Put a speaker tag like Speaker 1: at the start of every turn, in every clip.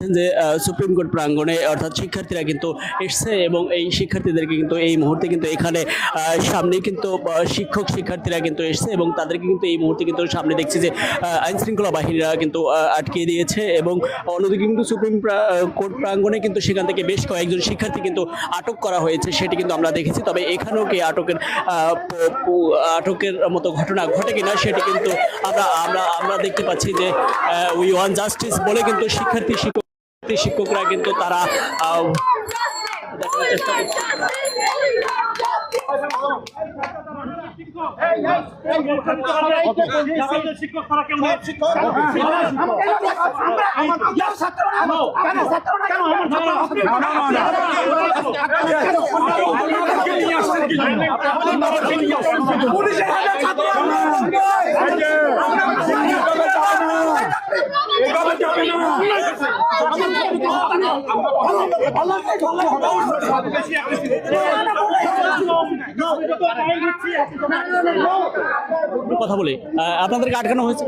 Speaker 1: যে supreme court প্রাঙ্গণে অর্থাৎ শিক্ষার্থীরা কিন্তু এসছে এবং এই শিক্ষার্থীদেরকে কিন্তু এই মুহূর্তে কিন্তু এখানে সামনে কিন্তু শিক্ষার্থীরা কিন্তু এসছে এবং তাদেরকে কিন্তু এই মুহূর্তে কিন্তু সামনে দেখছি যে আইন শৃঙ্খলা বাহিনীরা কিন্তু আটকে দিয়েছে এবং অন্যদিকে কিন্তু সুপ্রিম কোর্ট প্রাঙ্গণে কিন্তু সেখান থেকে বেশ কয়েকজন শিক্ষার্থী কিন্তু আটক করা হয়েছে সেটি কিন্তু আমরা দেখেছি। তবে এখানেও কি আটকের মতো ঘটনা ঘটে কিনা সেটি কিন্তু আমরা দেখতে পাচ্ছি যে উই ওয়ান্ট জাস্টিস বলে কিন্তু শিক্ষকরা কিন্তু তারা দেখার চেষ্টা করছে। কথা বলি, আপনাদেরকে আটকানো হয়েছে।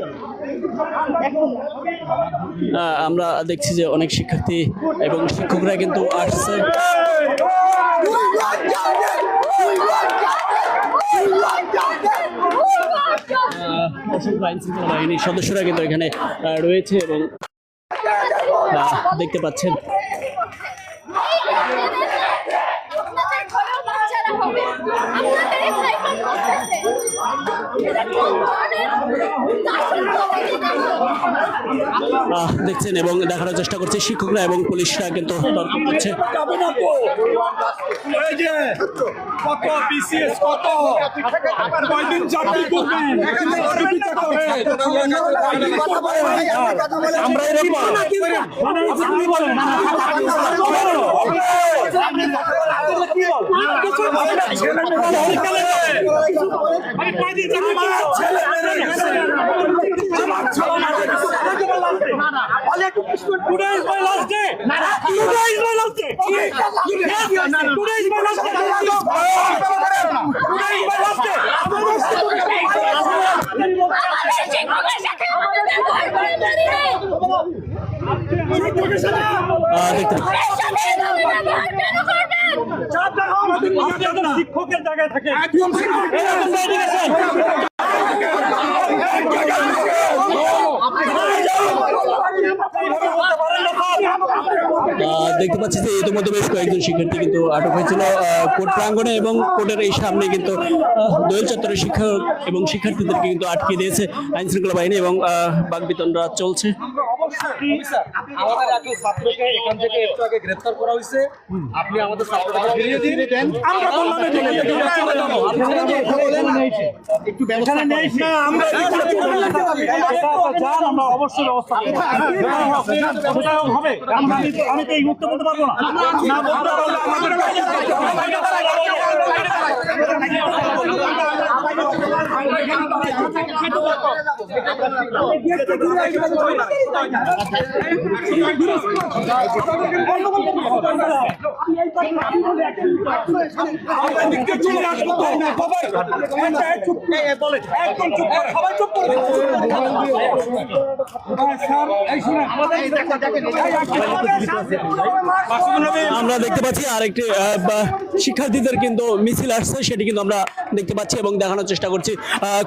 Speaker 1: আমরা দেখছি যে অনেক শিক্ষার্থী এবং শিক্ষকরা কিন্তু আসছে। আইন শৃঙ্খলা বাহিনীর সদস্যরা কিন্তু এখানে রয়েছে এবং দেখতে পাচ্ছেন দেখছেন এবং দেখানোর চেষ্টা করছে শিক্ষকরা এবং পুলিশরা কিন্তু তর্ক করছে।
Speaker 2: শিক্ষকের জায়গায় থাকে
Speaker 1: দেখতে পাচ্ছি যে ইতিমধ্যে বেশ কয়েকজন শিক্ষার্থী কিন্তু আটক হয়েছিল কোর্ট প্রাঙ্গণে এবং কোর্টের এই সামনে কিন্তু দোয়েল চত্বরের শিক্ষক এবং শিক্ষার্থীদেরকে কিন্তু আটকে দিয়েছে আইন শৃঙ্খলা বাহিনী এবং বাকবিতণ্ডা চলছে।
Speaker 3: আমাদের একজন ছাত্রকে এখান থেকে একটু আগে গ্রেফতার করা হয়েছে, আপনি আমাদের ছাত্রটাকে ফিরিয়ে দিন।
Speaker 2: আমরা অবশ্যই ব্যবস্থা হবে। আমি তো এই মুক্ত বলতে পারবো না।
Speaker 1: আমরা দেখতে পাচ্ছি আরেকটি শিক্ষার্থীদের কিন্তু মিছিল আসছে সেটি কিন্তু আমরা দেখতে পাচ্ছি এবং দেখানোর চেষ্টা করছি।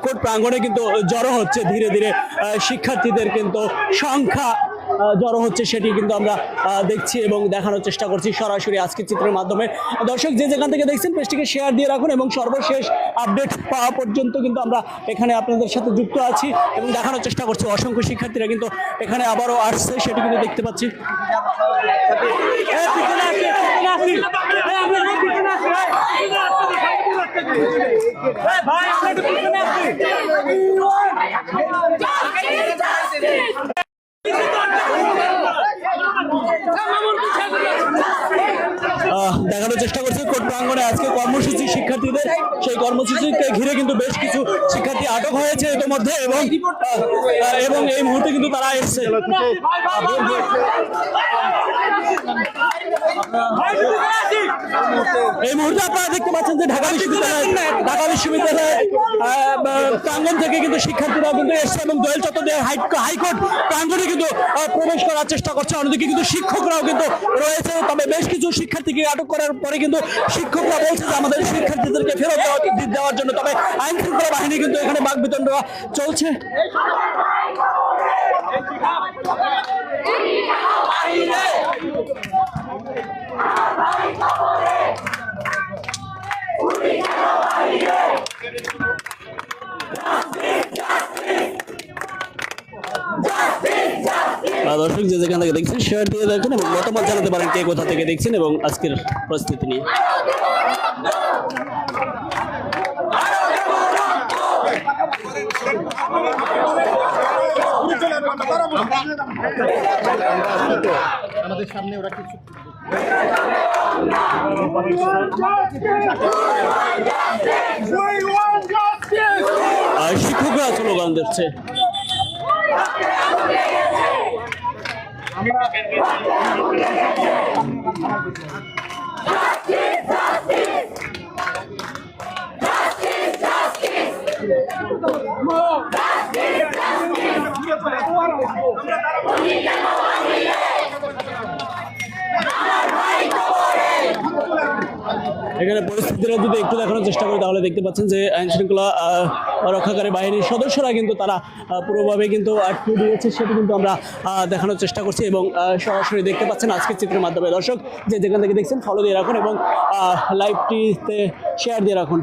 Speaker 1: কোর্ট প্রাঙ্গণে কিন্তু জড়ো হচ্ছে ধীরে ধীরে শিক্ষার্থীদের কিন্তু সংখ্যা জড়ো হচ্ছে সেটি কিন্তু আমরা দেখছি এবং দেখানোর চেষ্টা করছি সরাসরি আজকের চিত্রের মাধ্যমে। দর্শক যে যেখান থেকে দেখছেন পেজটিকে শেয়ার দিয়ে রাখুন এবং সর্বশেষ আপডেট পাওয়া পর্যন্ত কিন্তু আমরা এখানে আপনাদের সাথে যুক্ত আছি এবং দেখানোর চেষ্টা করছি। অসংখ্য শিক্ষার্থীরা কিন্তু এখানে আবারও আসছে সেটি কিন্তু দেখতে পাচ্ছি। দেখানোর চেষ্টা করছি কোর্ট প্রাঙ্গণে আজকে কর্মসূচি শিক্ষার্থীদের, সেই কর্মসূচিকে ঘিরে কিন্তু বেশ কিছু শিক্ষার্থী আটক হয়েছে ইতিমধ্যে এবং এই মুহূর্তে কিন্তু তারা এসছে। এই মুহূর্তে আপনারা দেখতে পাচ্ছেন যে ঢাকা বিশ্ববিদ্যালয় প্রাঙ্গণ থেকে কিন্তু শিক্ষার্থীরা কিন্তু এসছে এবং দোয়েল চত্বর হাইকোর্ট প্রাঙ্গণে কিন্তু প্রবেশ করার চেষ্টা করছে। অন্যদিকে কিন্তু শিক্ষকরাও কিন্তু রয়েছে, তবে বেশ কিছু শিক্ষার্থীকে আটক করার পরে কিন্তু শিক্ষকরা বলছে যে আমাদের শিক্ষার্থীদেরকে ফেরত দেওয়ার জন্য, তবে আইন শৃঙ্খলা বাহিনী কিন্তু এখানে বাকবিতণ্ড চলছে। দর্শক যে যেখান থেকে দেখছেন শেয়ার দিয়ে দেখুন এবং মতামত জানাতে পারেন কে কোথা থেকে দেখছেন এবং আজকের পরিস্থিতি নিয়ে।
Speaker 4: আমাদের সামনে ওরা কিছু
Speaker 1: শিক্ষকরা স্লোগান দিচ্ছে। এখানে পরিস্থিতিটা যদি একটু দেখানোর চেষ্টা করি তাহলে দেখতে পাচ্ছেন যে আইন শৃঙ্খলা রক্ষাকারী বাহিনীর সদস্যরা কিন্তু তারা পুরোভাবে কিন্তু আটকে দিয়েছে, সেটা কিন্তু আমরা দেখানোর চেষ্টা করছি এবং সরাসরি দেখতে পাচ্ছেন আজকের চিত্রের মাধ্যমে। দর্শক যে যেখান থেকে দেখছেন ফলো দিয়ে রাখুন এবং লাইভটিতে শেয়ার দিয়ে রাখুন।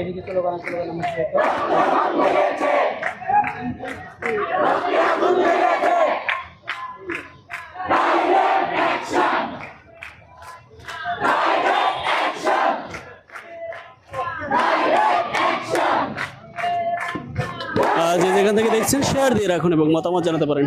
Speaker 4: এদিকে স্লোগান
Speaker 1: যে যেখান থেকে দেখছেন শেয়ার দিয়ে রাখুন এবং মতামত জানাতে পারেন।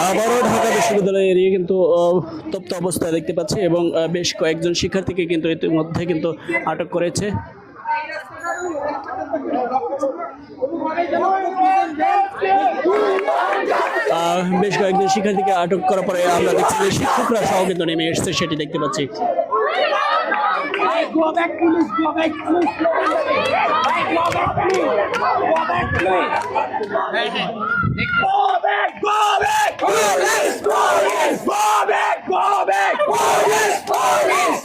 Speaker 1: আবারও ঢাকা বিশ্ববিদ্যালয় এরিয়া কিন্তু তপ্ত অবস্থায় দেখতে পাচ্ছি এবং বেশ কয়েকজন শিক্ষার্থীকে কিন্তু ইতিমধ্যে কিন্তু আটক করেছে। বেশ কয়েকজন শিক্ষার্থীকে আটক করার পরে আমরা দেখছি যে শিক্ষকরা সহ কিন্তু নেমে এসছে, সেটি দেখতে পাচ্ছি।
Speaker 5: Go back, please. Go back, please. Go back, please. Go back, please. Go back, go back. Police, police. Go back, go back. Police, police.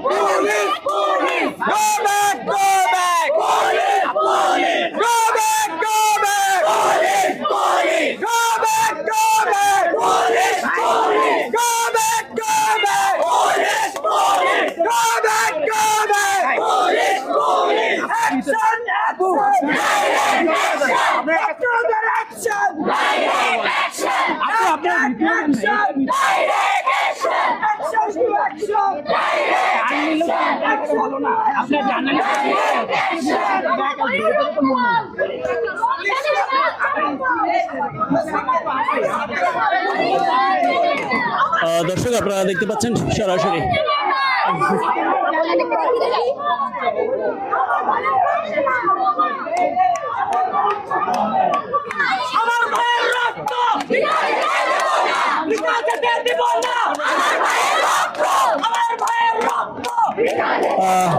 Speaker 5: Police, police. Go back, go back. Police, police. Go back, go back. Police, police. Go back, go back. Police, police. Go back, go back. Police, police. Go back, go back. Police, police. Action, action. Direct action. After action. Direct action. Action. Direct action. Action to action. Direct action. Action. আপনি জানেন
Speaker 1: দর্শক আপনারা দেখতে পাচ্ছেন সরাসরি
Speaker 5: আমার ভাইয়ের রক্ত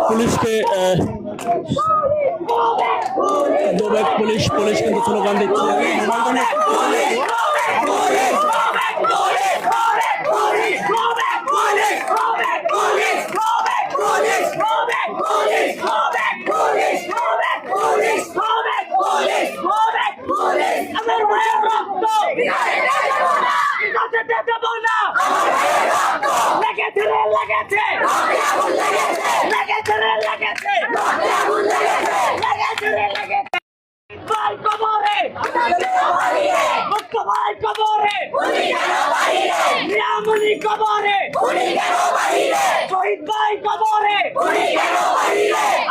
Speaker 1: পুলিশকে পুলিশ কিন্তু স্লোগান দিচ্ছে।
Speaker 5: লেগে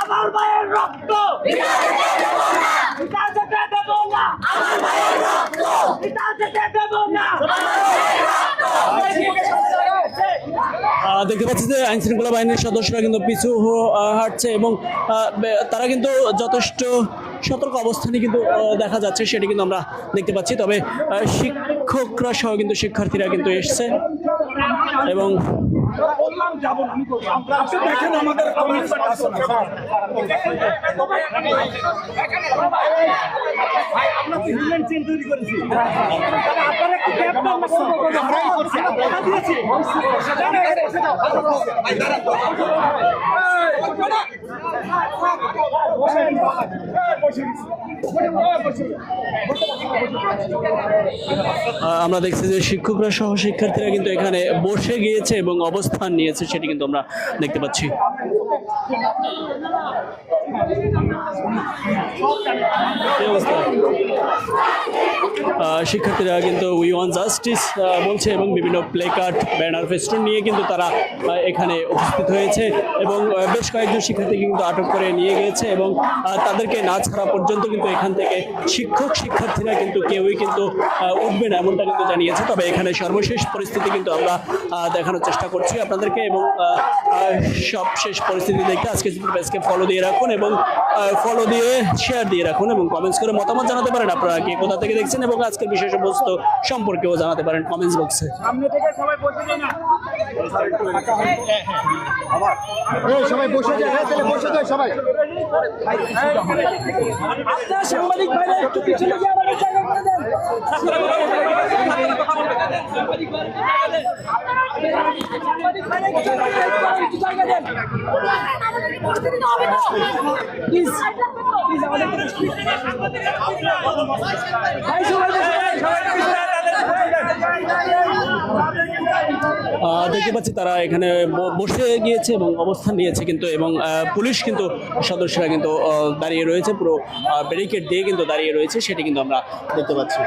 Speaker 5: আমার মায়ের রক্ত পিতা যেতে দেব না, আমার মায়ের রক্ত পিতা যেতে দেব না।
Speaker 1: দেখতে পাচ্ছি যে আইন শৃঙ্খলা বাহিনীর সদস্যরা কিন্তু পিছু হাঁটছে এবং তারা কিন্তু যথেষ্ট সতর্ক অবস্থানে কিন্তু দেখা যাচ্ছে, সেটি কিন্তু আমরা দেখতে পাচ্ছি। তবে শিক্ষকরা সহ কিন্তু শিক্ষার্থীরা কিন্তু এসছে এবং
Speaker 2: দেখেন আমাদের
Speaker 1: আমরা দেখছি যে শিক্ষকরা সহ শিক্ষার্থীরা কিন্তু এখানে বসে গিয়েছে এবং অবস্থান নিয়েছে, সেটি কিন্তু আমরা দেখতে পাচ্ছি। শিক্ষার্থীরা কিন্তু উই ওয়ান্ট জাস্টিস বলছে এবং বিভিন্ন প্লে কার্ড, ব্যানার, ফেস্টুন নিয়ে কিন্তু তারা এখানে উপস্থিত হয়েছে এবং বেশ কয়েকজন শিক্ষার্থীকে কিন্তু আটক করে নিয়ে গিয়েছে এবং তাদেরকে না ছাড়া পর্যন্ত কিন্তু এখান থেকে শিক্ষার্থীরা কিন্তু কেউই কিন্তু উঠবে না এমনটা কিন্তু জানিয়েছে। তবে এখানে সর্বশেষ পরিস্থিতি কিন্তু আমরা দেখানোর চেষ্টা করছি আপনাদেরকে এবং সব শেষ পরিস্থিতি দেখতে আজকে পেজকে ফলো দিয়ে রাখুন এবং ফলো দিয়ে শেয়ার দিয়ে রাখুন এবং কমেন্টস করে মতামত জানাতে পারেন আপনারা কে কোথা থেকে দেখছেন এবং আজকের বিষয়বস্তু সম্পর্কেও জানাতে পারেন কমেন্টস বক্সে।
Speaker 4: সবাই বসে যায়, তাহলে বসে যায় সবাই।
Speaker 5: সাংবাদিক ভাইরা একটু পিছনে গিয়ে আমাদের জায়গা করে দেন। সাংবাদিক ভাইরা একটু জায়গা দেন। প্লিজ
Speaker 1: দেখতে পাচ্ছি তারা এখানে বসে গিয়েছে এবং অবস্থান নিয়েছে কিন্তু এবং পুলিশ কিন্তু সদস্যরা কিন্তু দাঁড়িয়ে রয়েছে, পুরো ব্যারিকেড দিয়ে কিন্তু দাঁড়িয়ে রয়েছে, সেটি কিন্তু আমরা দেখতে পাচ্ছি।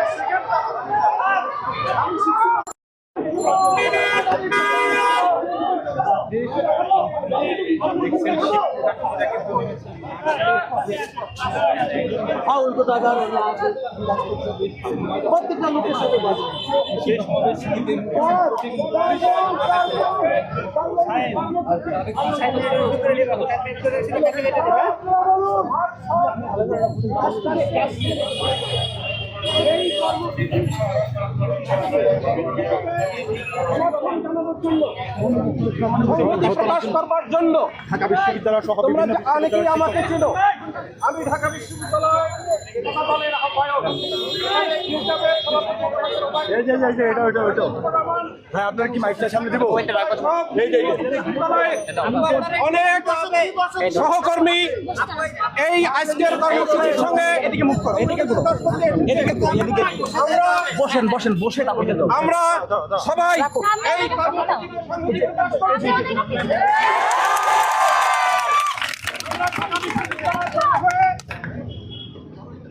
Speaker 5: প্রত্যেকটা লোকের সাথে
Speaker 3: প্রকাশ করবার জন্য
Speaker 4: ঢাকা বিশ্ববিদ্যালয় সহ
Speaker 3: তোমরা
Speaker 4: বিভিন্ন
Speaker 3: অনেকেই আমাকে চেনো। আমি ঢাকা বিশ্ববিদ্যালয় একতা দলের আহ্বায়ক।
Speaker 4: ভাই আপনার কি মাইকটা সামনে দিব?
Speaker 3: অনেক সহকর্মী এই আজকের কর্মসূচির সঙ্গে আমরা সবাই এই কর্মসূচির সঙ্গে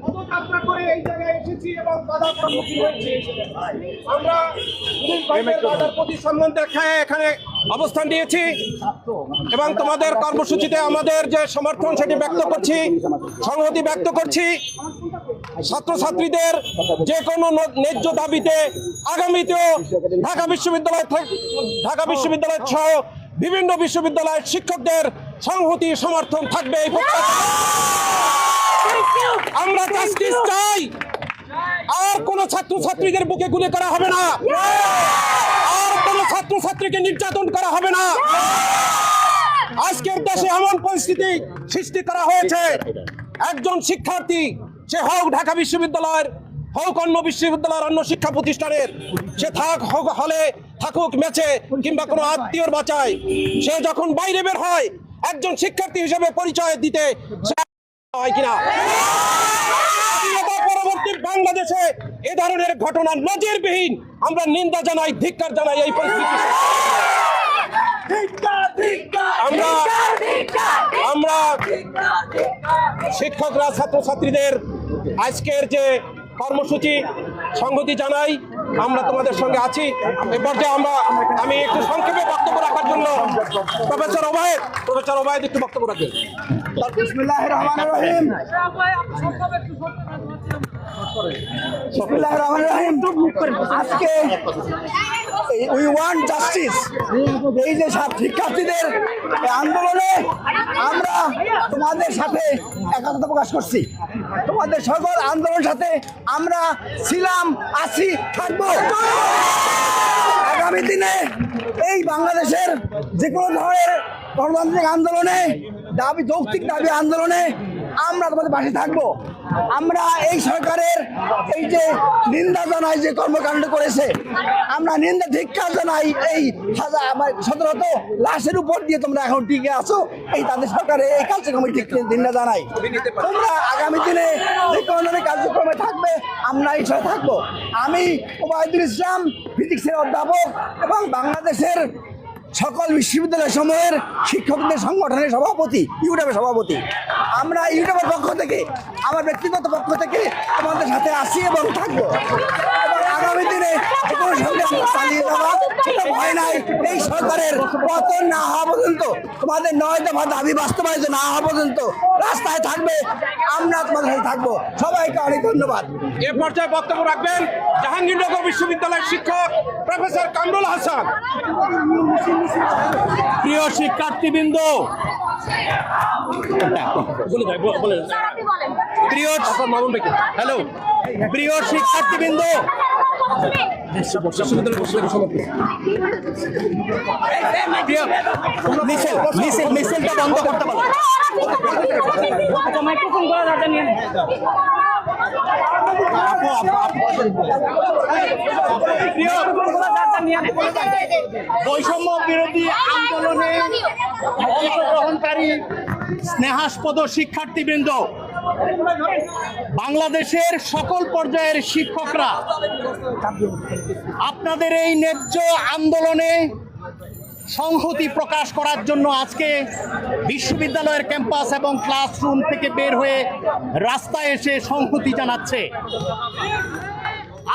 Speaker 3: পদযাত্রা করে এই জায়গায় এসেছি এবং বাধার সম্মুখীন হয়েছি। আমরা বাধার প্রতি সম্মান দেখায় এখানে অবস্থান নিয়েছি এবং তোমাদের কর্মসূচিতে আমাদের যে সমর্থন সেটি ব্যক্ত করছি, সংহতি ব্যক্ত করছি। ছাত্রছাত্রীদের যে কোনো ন্যায্য দাবিতে আগামীতেও ঢাকা বিশ্ববিদ্যালয় সহ বিভিন্ন বিশ্ববিদ্যালয়ের শিক্ষকদের সংহতি সমর্থন থাকবে। এই আমরা জাস্টিস চাই। আর কোন ছাত্রছাত্রীদের বুকে গুলি করা হবে না, আর কোন ছাত্রছাত্রীকে নির্যাতন করা হবে না। আজকের দেশে এমন পরিস্থিতি সৃষ্টি করা হয়েছে, একজন শিক্ষার্থী সে হোক ঢাকা বিশ্ববিদ্যালয়ের, হোক অন্য বিশ্ববিদ্যালয়ের অন্য শিক্ষা প্রতিষ্ঠানের, সে হোক হলে থাকুক মেচে কিংবা কোনো আত্মীয়র বাঁচায়, সে যখন বাইরে বের হয় একজন শিক্ষার্থী হিসেবে পরিচয় দিতে হয় কিনা। পরবর্তী বাংলাদেশে এ ধরনের ঘটনা নজিরবিহীন। আমরা নিন্দা জানাই, ধিক্কার জানাই এই পরিস্থিতি। আমরা আমরা শিক্ষকরা ছাত্রছাত্রীদের আজকের যে কর্মসূচি সংহতি জানাই। আমরা তোমাদের সঙ্গে আছি। এ পর্যায়ে আমি একটু সংক্ষেপে বক্তব্য রাখার জন্য প্রফেসর ওবায়েদ একটু বক্তব্য রাখবেন।
Speaker 4: বিসমিল্লাহির রহমানির রহিম। বিসমিল্লাহির রহমানির রহিম। আজকে উই ওয়ান্ট জাস্টিস, এই যে শিক্ষার্থীদের আন্দোলনে আমরা তোমাদের সাথে একাত্মতা প্রকাশ করছি। তোমাদের সকল আন্দোলনের সাথে আমরা ছিলাম, আছি, থাকবো। আগামী দিনে এই বাংলাদেশের যে কোনো ধরনের গণতান্ত্রিক আন্দোলনে, যৌক্তিক দাবি আন্দোলনে আমরা তোমাদের পাশে থাকবো। আমরা এই সরকারের এই যে নিন্দা জানাই, যে কর্মকাণ্ড করেছে, আমরা নিন্দা ধিক্কার জানাই। এই শত লাশের উপর দিয়ে তোমরা এখন টিকে আছো, এই তাদের সরকারের এই কার্যক্রমে ঠিক নিন্দা জানাই। তোমরা আগামী দিনে যে কোনো ধরনের কার্যক্রমে থাকবে, আমরা এই সাথে থাকবো। আমি ওবায়দুল ইসলাম, ফিজিক্সের অধ্যাপক এবং বাংলাদেশের সকল বিশ্ববিদ্যালয় সমূহের শিক্ষকদের সংগঠনের সভাপতি, ইউটিউবের সভাপতি। আমরা ইউটিউবের পক্ষ থেকে, আমার ব্যক্তিগত পক্ষ থেকে তোমাদের সাথে আসি এবং থাকবো। এবং আগামী দিনে যে কোনো সংগ্রাম চালিয়ে যাওয়া, সেটা ভয় নাই। এই সরকারের পতন না হওয়া পর্যন্ত, তোমাদের 9 দফা দাবি বাস্তবায়িত না হওয়া পর্যন্ত রাস্তায় থাকবে, আমরা তোমাদের সাথে থাকবো। সবাইকে অনেক ধন্যবাদ।
Speaker 3: এ পর্যায়ে বক্তব্য রাখবেন জাহাঙ্গীরনগর বিশ্ববিদ্যালয়ের শিক্ষক প্রফেসর কামরুল হাসান।
Speaker 2: প্রিয় শিক্ষার্থীবৃন্দ, প্রিয় শিক্ষার্থীবৃন্দ, মিছিলটা বন্ধ করতে পারো। বৈষম্য বিরোধী আন্দোলনে অংশগ্রহণকারী স্নেহাস্পদ শিক্ষার্থীবৃন্দ, বাংলাদেশের সকল পর্যায়ের শিক্ষকরা আপনাদের এই ন্যায্য আন্দোলনে সংহতি প্রকাশ করার জন্য আজকে বিশ্ববিদ্যালয়ের ক্যাম্পাস এবং ক্লাসরুম থেকে বের হয়ে রাস্তায় এসে সংহতি জানাচ্ছে।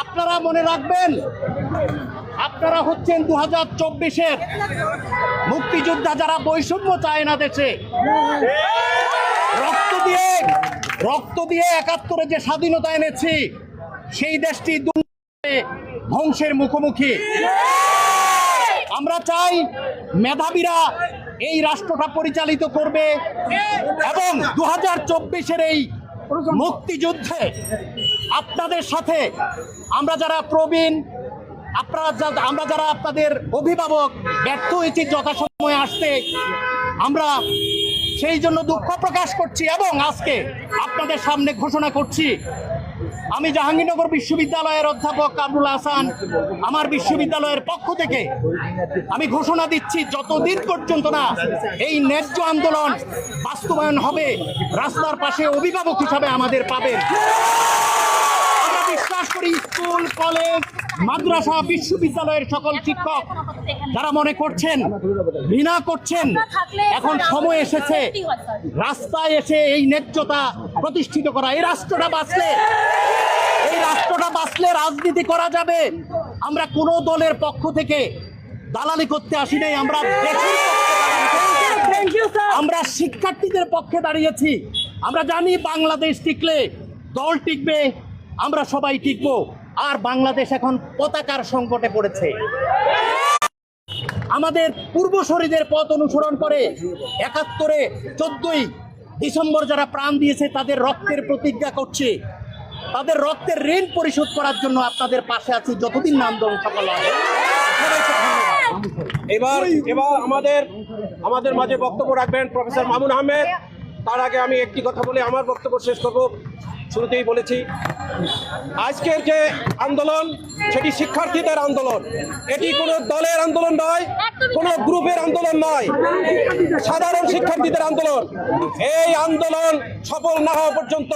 Speaker 2: আপনারা মনে রাখবেন, আপনারা হচ্ছেন 2024-এর মুক্তিযোদ্ধা, যারা বৈষম্য চায় না দেশে। রক্ত দিয়ে 71-এ যে স্বাধীনতা এনেছি, সেই দেশটি ধ্বংসের মুখোমুখি। আমরা চাই মেধাবীরা এই রাষ্ট্রটা পরিচালিত করবে এবং 2024-এর এই মুক্তিযুদ্ধে আপনাদের সাথে আমরা যারা প্রবীণ, আমরা যারা আপনাদের অভিভাবক ব্যর্থ হয়েছি যথাসময়ে আসতে, আমরা সেই জন্য দুঃখ প্রকাশ করছি এবং আজকে আপনাদের সামনে ঘোষণা করছি, আমি জাহাঙ্গীরনগর বিশ্ববিদ্যালয়ের অধ্যাপক কামরুল হাসান, আমার বিশ্ববিদ্যালয়ের পক্ষ থেকে আমি ঘোষণা দিচ্ছি, যতদিন পর্যন্ত না এই ন্যায্য আন্দোলন বাস্তবায়ন হবে, রাস্তার পাশে অভিভাবক হিসাবে আমাদের পাবেন। আমরা বিশ্বাস করি স্কুল, কলেজ, মাদ্রাসা, বিশ্ববিদ্যালয়ের সকল শিক্ষক যারা মনে করছেন, ঘৃণা করছেন, এখন সময় এসেছে রাস্তায় এসে এই ন্যায্যতা প্রতিষ্ঠিত করা। এই রাষ্ট্রটা বাঁচলে রাজনীতি করা যাবে। আমরা কোনো দলের পক্ষ থেকে দালালি করতে আসি নাই, আমরা শিক্ষার্থীদের পক্ষে দাঁড়িয়েছি। আমরা জানি বাংলাদেশ টিকলে দল টিকবে, আমরা সবাই টিকবো। আর বাংলাদেশ এখন পতাকার সংকটে পড়েছে। আমাদের পূর্বসূরীদের পথ অনুসরণ করে 71-এ 14ই ডিসেম্বর যারা প্রাণ দিয়েছে, তাদের রক্তের প্রতিজ্ঞা করছে, তাদের রক্তের ঋণ পরিশোধ করার জন্য আপনাদের পাশে আছি যতদিন না আন্দোলন সফল হয়।
Speaker 3: এবার আমাদের মাঝে বক্তব্য রাখবেন প্রফেসর মামুন আহমেদ। তার আগে আমি একটি কথা বলে আমার বক্তব্য শেষ করব। শুরুতেই বলেছি, আজকের যে আন্দোলন সেটি শিক্ষার্থীদের আন্দোলন। এটি কোনো দলের আন্দোলন নয়, কোনো গ্রুপের আন্দোলন নয়, সাধারণ শিক্ষার্থীদের আন্দোলন। এই আন্দোলন সফল না হওয়া পর্যন্ত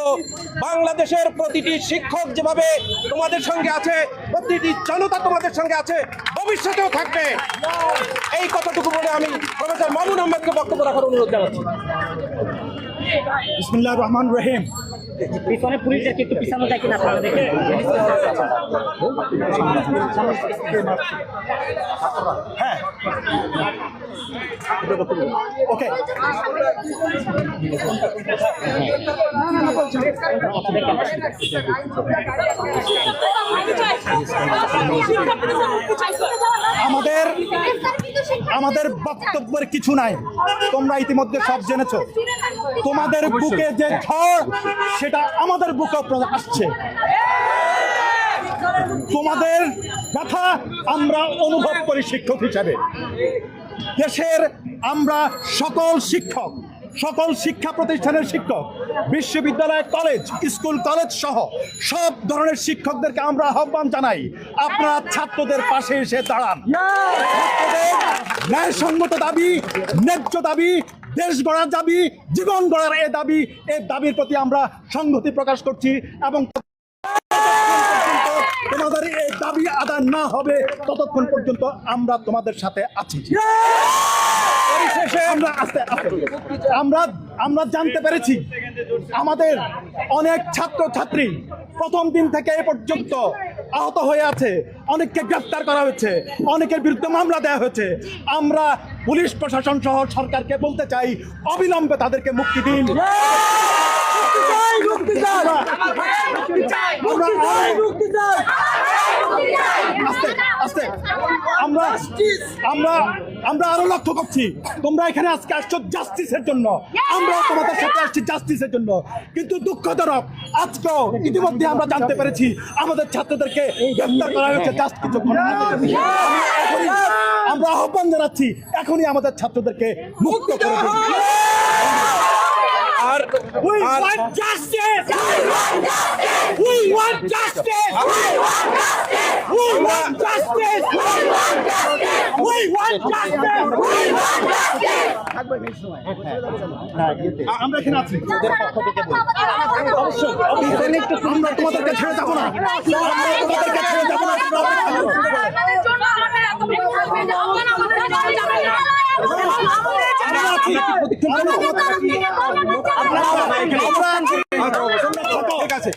Speaker 3: বাংলাদেশের প্রতিটি শিক্ষক যেভাবে তোমাদের সঙ্গে আছে, প্রতিটি জনতা তোমাদের সঙ্গে আছে, ভবিষ্যতেও থাকবে। এই কথাটুকু বলে আমি প্রফেসর মামুন আহমেদকে বক্তব্য রাখার অনুরোধ জানাচ্ছি।
Speaker 2: বিসমিল্লাহির রহমানির রহিম।
Speaker 6: পিছনে পুলিশদেরকে একটু পিছানো যায় কিনা আপনারা দেখেন।
Speaker 2: হ্যাঁ, ওকে। আমাদের বক্তব্যের কিছু নাই, তোমরা ইতিমধ্যে সব জেনেছো। তোমাদের বুকে যে ঝড় সেটা আমাদের বুকে আসছে। তোমাদের ব্যথা আমরা অনুভব করি শিক্ষক হিসাবে। দেশের আমরা সকল শিক্ষা প্রতিষ্ঠানের শিক্ষক, বিশ্ববিদ্যালয়, কলেজ, স্কুল, কলেজ সহ সব ধরনের শিক্ষকদেরকে আমরা আহ্বান জানাই, আপনারা ছাত্রদের পাশে এসে দাঁড়ান। ছাত্রদের ন্যায়সঙ্গত দাবি, ন্যায্য দাবি, দেশ গড়ার দাবি, জীবন গড়ার এই দাবির প্রতি আমরা সংহতি প্রকাশ করছি এবং তোমাদের এই দাবি আদায় না হবে ততক্ষণ পর্যন্ত আমরা তোমাদের সাথে আছি। পরিশেষে আমরা জানতে পেরেছি আমাদের অনেক ছাত্রছাত্রী প্রথম দিন থেকে এ পর্যন্ত আহত হয়ে আছে, অনেককে গ্রেফতার করা হয়েছে, অনেকের বিরুদ্ধে মামলা দেওয়া হয়েছে। আমরা পুলিশ প্রশাসন সহ সরকারকে বলতে চাই, অবিলম্বে তাদেরকে মুক্তি দিন। আমরা আরো লক্ষ্য করছি তোমরা এখানে আজকে আসছো জাস্টিসের জন্য, আমরা তোমাদের সাথে আসছি জাস্টিসের জন্য। কিন্তু দুঃখজনক আজকেও ইতিমধ্যে আমরা জানতে পেরেছি আমাদের ছাত্রদেরকে গ্রেফতার করা হয়েছে জাস্টিসের জন্য। আমরা আহ্বান জানাচ্ছি এখনই আমাদের ছাত্রদেরকে মুক্ত করে দিন।
Speaker 5: We want justice! We want justice! We want justice! We want justice!
Speaker 2: আমরা এখানে আছি, অবশ্যই আমরা তোমাদেরকে ছেড়ে যাবো না, তোমাদেরকে ছেড়ে যাবো না। ঠিক আছে,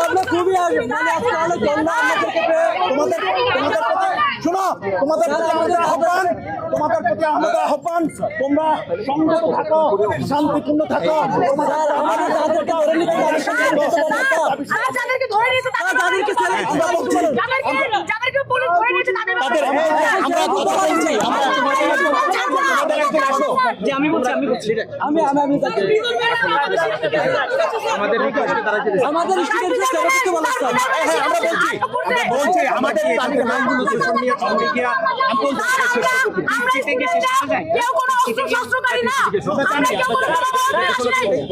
Speaker 1: আমরা খুবই
Speaker 2: তোমাদের প্রতি আমাদের আহ্বান, তোমরা সংযত থাকো, শান্তিপূর্ণ থাকো।
Speaker 7: কেউ কোনো অস্ত্র শস্ত্রকারী না,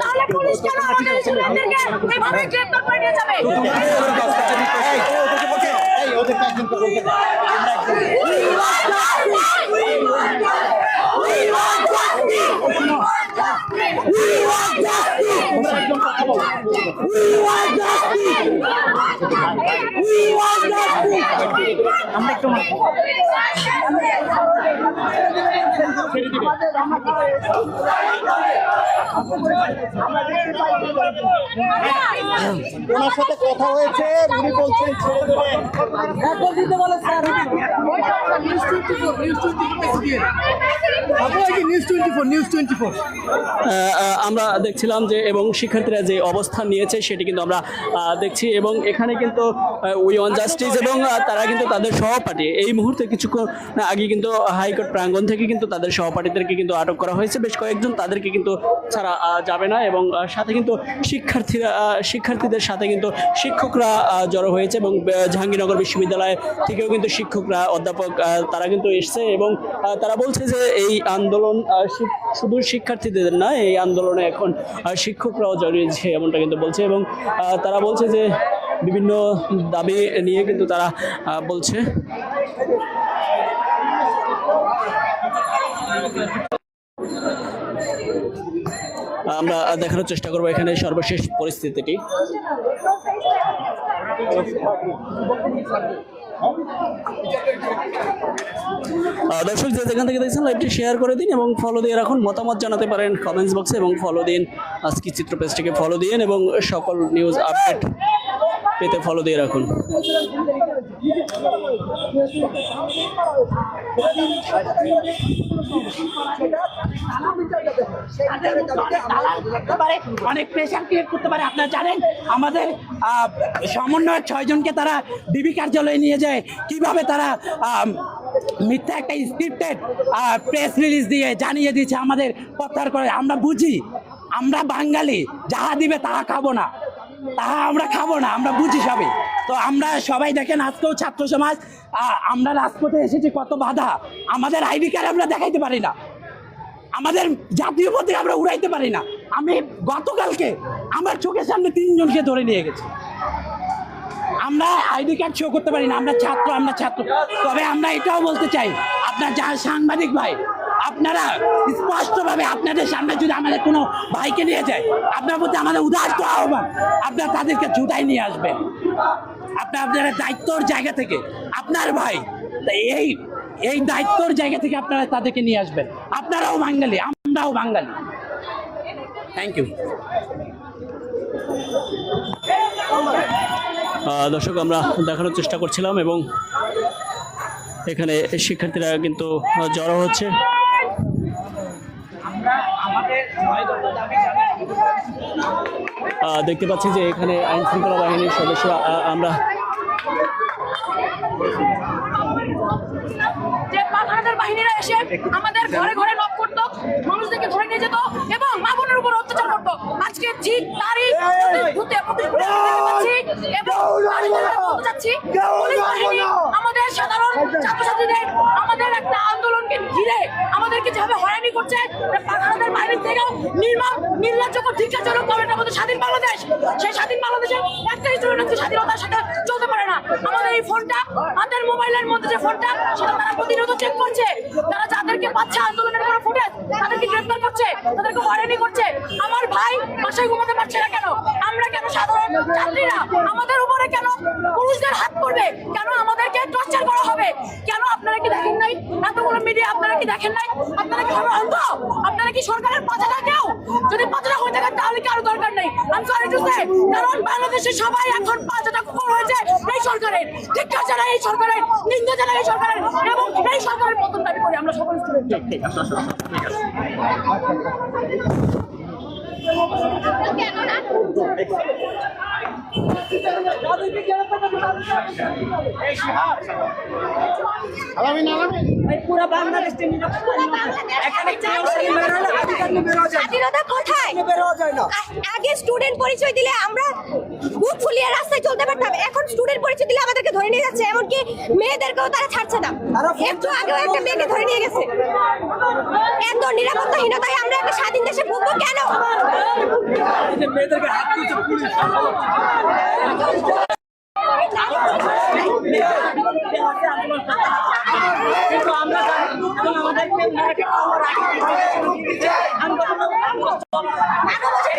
Speaker 7: তাহলে পুলিশ কেন আমাদের ছেলেদেরকে এভাবে গ্রেফতার করে নিয়ে যাবে?
Speaker 6: আমরা একটু
Speaker 2: ওনার সাথে কথা হয়েছে, উনি বলছেন ছেড়ে দেবেন।
Speaker 1: এখন দিতে বলে স্যার। আমরা দেখছিলাম যে এবং শিক্ষার্থীরা যে অবস্থান নিয়েছে সেটি কিন্তু আমরা দেখছি এবং এখানে কিন্তু উই ওয়ান্ট জাস্টিস এবং তারা কিন্তু তাদের সহপাঠী এই মুহূর্তে কিছুক্ষণ আগে কিন্তু হাইকোর্ট প্রাঙ্গণ থেকে কিন্তু তাদের সহপাঠীদেরকে কিন্তু আটক করা হয়েছে, বেশ কয়েকজন, তাদেরকে কিন্তু ছাড়া যাবে না এবং সাথে কিন্তু শিক্ষার্থীদের সাথে কিন্তু শিক্ষকরা জড়ো হয়েছে এবং জাহাঙ্গীরনগর বিশ্ববিদ্যালয় থেকেও কিন্তু শিক্ষকরা, অধ্যাপক তারা কিন্তু এসছে এবং তারা বলছে যে এই আন্দোলন শুধু শিক্ষার্থীদের না, এই আন্দোলনে এখন শিক্ষকরাও জড়িয়েছে এমনটা কিন্তু বলছে এবং তারা বলছে যে বিভিন্ন দাবি নিয়ে কিন্তু তারা বলছে। আমরা দেখানোর চেষ্টা করবো এখানে সর্বশেষ পরিস্থিতিটি। দর্শক যে যেখান থেকে দেখছেন লাইভটি শেয়ার করে দিন এবং ফলো দিয়ে রাখুন, মতামত জানাতে পারেন কমেন্টস বক্সে এবং ফলো দিন আজকে চিত্র পেজটিকে ফলো দিন এবং সকল নিউজ আপডেট পেতে ফলো দিয়ে রাখুন।
Speaker 8: অনেক প্রেশার ক্রিয়েট করতে পারে। আপনারা জানেন আমাদের সমন্বয়ক 6 জনকে তারা ডিবি কার্যালয়ে নিয়ে যায়, কিভাবে তারা মিথ্যা একটা স্ক্রিপ্টেড প্রেস রিলিজ দিয়ে জানিয়ে দিয়েছে আমাদের প্রত্যাহার করে। আমরা বুঝি, আমরা বাঙালি, যাহা দিবে তাহা খাবো না, তাহা আমরা খাবো না, আমরা বুঝি সবই। তো আমরা সবাই দেখেন আজকেও ছাত্র সমাজ আমরা রাজপথে এসেছি, কত বাধা। আমাদের আইডি কার্ড আমরা দেখাইতে পারি না, আমাদের জাতীয় পতাকা আমরা উড়াইতে পারি না। আমি গতকালকে আমার চোখের সামনে 3 জনকে ধরে নিয়ে গেছি। আমরা আইডি কার্ড শো করতে পারি না, আমরা ছাত্র। তবে আমরা এটাও বলতে চাই, আপনার যা সাংবাদিক ভাই, আপনারা স্পষ্টভাবে আপনাদের সামনে যদি আমাদের কোনো ভাইকে নিয়ে যায়, আপনার প্রতি আমাদের উদারত আহ্বান, আপনারা তাদেরকে জুতাই নিয়ে আসবেন। আপনারা দায়িত্বর জায়গা থেকে, আপনার ভাই এই দায়িত্বর জায়গা থেকে আপনারা তাদেরকে নিয়ে আসবেন। আপনারাও বাঙালি, আমরাও বাঙালি। Thank you.
Speaker 1: দর্শক আমরা দেখানোর চেষ্টা করছিলাম এবং এখানে শিক্ষার্থীরা কিন্তু জড়ো হচ্ছে। দেখতে পাচ্ছি যে এখানে আইন শৃঙ্খলা বাহিনীর সদস্যরা আমরা
Speaker 7: যে পাঠানোদের বাহিনীরা এসে আমাদের ঘরে ঘরে নক করতো, মানুষদেরকে ধরে নিয়ে যেত এবং মা বোনের উপর অত্যাচার করতো। আজকে ঠিক তারই পুলিশ বাহিনী আমাদের সাধারণ ছাত্রছাত্রীদের, আমাদের একটা আন্দোলনকে ঘিরে আমাদেরকে যেভাবে হয়রানি করছে, পাঠানোদের বাহিনীর থেকেও নির্লজ্জকর ধিক্কারজনক ভাবে আমাদের স্বাধীন বাংলাদেশ, সেই স্বাধীন বাংলাদেশে একটা স্টুডেন্ট স্বাধীনতার সাথে চলতে পারে না। আমাদের এই ফোনটা, আমাদের মোবাইলের মধ্যে যে ফোনটা, সেটা তারা প্রতিনিয়ত চেক করছে। তারা যাদেরকে পাচ্ছে আন্দোলনের কোনো ফুটেজ, তাদেরকে গ্রেফতার করছে, তাদেরকে হয়রানি করছে। আমার ভাই বাসায় ঘুমাতে পারছে না কেন? আমরা কেন সাধারণ ছাত্রীরা, আমাদের উপরে কেন পুরুষদের হাত পড়বে? কেন আমাদেরকে টর্চার করা হবে? কেন আপনারা কি দেখেন নাই? এতগুলো মিডিয়া আপনারা কি দেখেন নাই? আপনারা কি হবে অন্ধ? আপনারা কি সরকারের পাঁচাটা কেউ? যদি পাঁচাটা হয়ে থাকেন তাহলে কারো দরকার নেই। আমি সরি টু সে, কারণ বাংলাদেশের সবাই এখন পাঁচাটা কুকুর হয়েছে এই সরকারের। ধিক্কার জানাই এই সরকারের, নিন্দা জানাই এই সরকারের এবং এই সরকারের পতন দাবি করি আমরা সকল স্টুডেন্ট।
Speaker 9: স্বাধীনতা কোথায়? আগে স্টুডেন্ট পরিচয় দিলে আমরা বুক ফুলিয়ে রাস্তায় চলতে পারতাম, এখন স্টুডেন্ট পরিচয় দিলে আমাদেরকে ধরে নিয়ে যাচ্ছে, এমনকি মেয়েদেরকেও তারা ছাড়ছে না। একটু আগেও একটা মেয়েকে ধরে নিয়ে গেছে। এত নিরাপত্তাহীনতায় আমরা একটা স্বাধীন দেশে ভুগবো কেন?
Speaker 8: কিন্তু আমরা আমাদের